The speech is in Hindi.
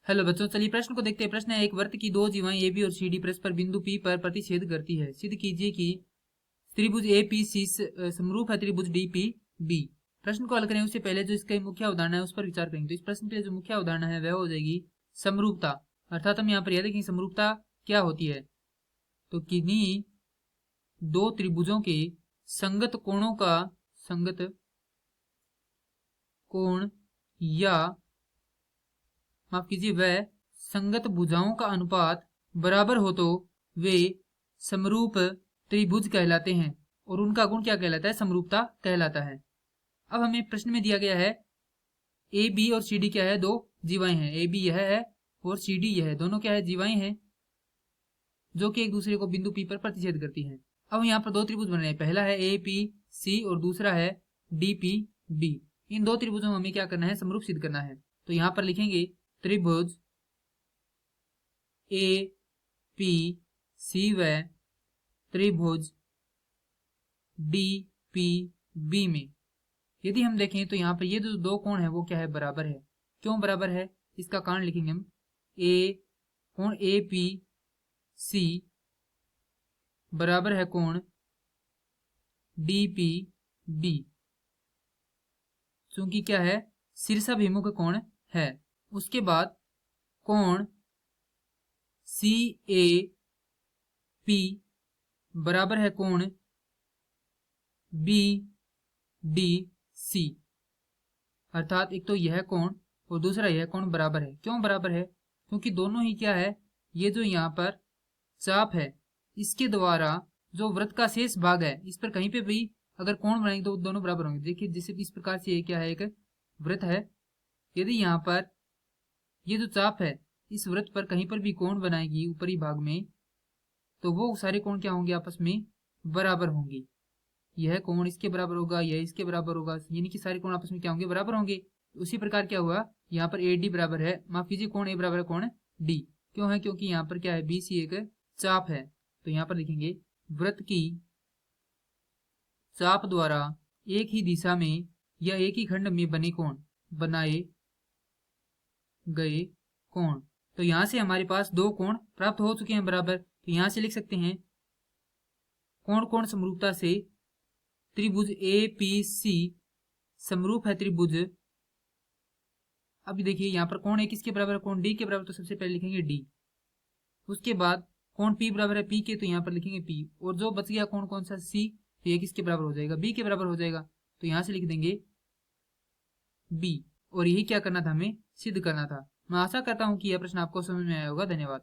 हेलो बच्चों, चलिए प्रश्न को देखते हैं। प्रश्न है, एक वृत्त की दो जीवाएं ए बी और सी डी परस्पर बिंदु पी पर प्रतिच्छेद करती है। सिद्ध कीजिए कि त्रिभुज ए पी सी समरूप है त्रिभुज डी पी बी। प्रश्न को हल करें उससे पहले जो इसका मुख्य उदाहरण है उस पर विचार करेंगे। तो इस प्रश्न के लिए जो मुख्य उदाहरण है वह हो जाएगी समरूपता। अर्थात हम यहाँ पर यह देखेंगे समरूपता क्या होती है। तो किन्हीं दो त्रिभुजों के संगत कोणों का संगत कोण या माफ कीजिए वह संगत भुजाओं का अनुपात बराबर हो तो वे समरूप त्रिभुज कहलाते हैं और उनका गुण क्या कहलाता है? समरूपता कहलाता है। अब हमें प्रश्न में दिया गया है ए बी और सी डी क्या है? दो जीवाएं हैं। ए बी यह है और सी डी यह है। दोनों क्या है? जीवाएं हैं जो कि एक दूसरे को बिंदु पी पर प्रतिच्छेद करती हैं। अब यहाँ पर दो त्रिभुज बन रहे हैं। पहला है ए पी सी और दूसरा है डी पी बी। इन दो त्रिभुजों में हमें क्या करना है? समरूप सिद्ध करना है। तो यहाँ पर लिखेंगे त्रिभुज ए पी सी व त्रिभुज डी पी बी में यदि हम देखें तो यहाँ पर ये जो दो कोण है वो क्या है? बराबर है। क्यों बराबर है? इसका कारण लिखेंगे हम। कोण ए पी सी बराबर है कोण डी पी बी, चूंकि क्या है? शीर्षाभिमुख कोण है। उसके बाद कोण सी ए पी बराबर है कोण बी डी सी। अर्थात एक तो यह कोण और दूसरा यह कोण बराबर है। क्यों बराबर है? क्योंकि दोनों ही क्या है? ये जो यहाँ पर चाप है इसके द्वारा जो वृत्त का शेष भाग है इस पर कहीं पे भी अगर कोण बनाएंगे तो दोनों बराबर होंगे। देखिए जैसे इस प्रकार से ये क्या है? एक वृत्त है। यदि यहाँ पर ये जो चाप है इस वृत्त पर कहीं पर भी कोण बनाएगी ऊपरी भाग में तो वो सारे कोण क्या होंगे? आपस में बराबर होंगे। यह कोण इसके बराबर होगा, यह इसके बराबर होगा, यानी कि सारे कोण आपस में क्या होंगे? बराबर होंगे। उसी प्रकार क्या हुआ? यहाँ पर ए डी बराबर है, माफ कीजिए कोण ए बराबर है कोण डी। क्यों है? क्योंकि यहाँ पर क्या है? बी सी एक चाप है। तो यहाँ पर लिखेंगे वृत्त की चाप द्वारा एक ही दिशा में या एक ही खंड में बने कोण बनाए गए कोण। तो यहाँ से हमारे पास दो कोण प्राप्त हो चुके हैं बराबर। तो यहाँ से लिख सकते हैं कोण कोण समरूपता से त्रिभुज ए पी सी समरूप है त्रिभुज। अभी देखिए यहाँ पर कोण ए किसके बराबर है? कोण डी के बराबर। तो सबसे पहले लिखेंगे डी। उसके बाद कोण पी बराबर है पी के, तो यहाँ पर लिखेंगे पी। और जो बच गया कोण कौन सा? सी। तो ये किसके बराबर हो जाएगा? बी के बराबर हो जाएगा। तो यहाँ से लिख देंगे बी। और यही क्या करना था? हमें सिद्ध करना था। मैं आशा करता हूँ कि यह प्रश्न आपको समझ में आया होगा। धन्यवाद।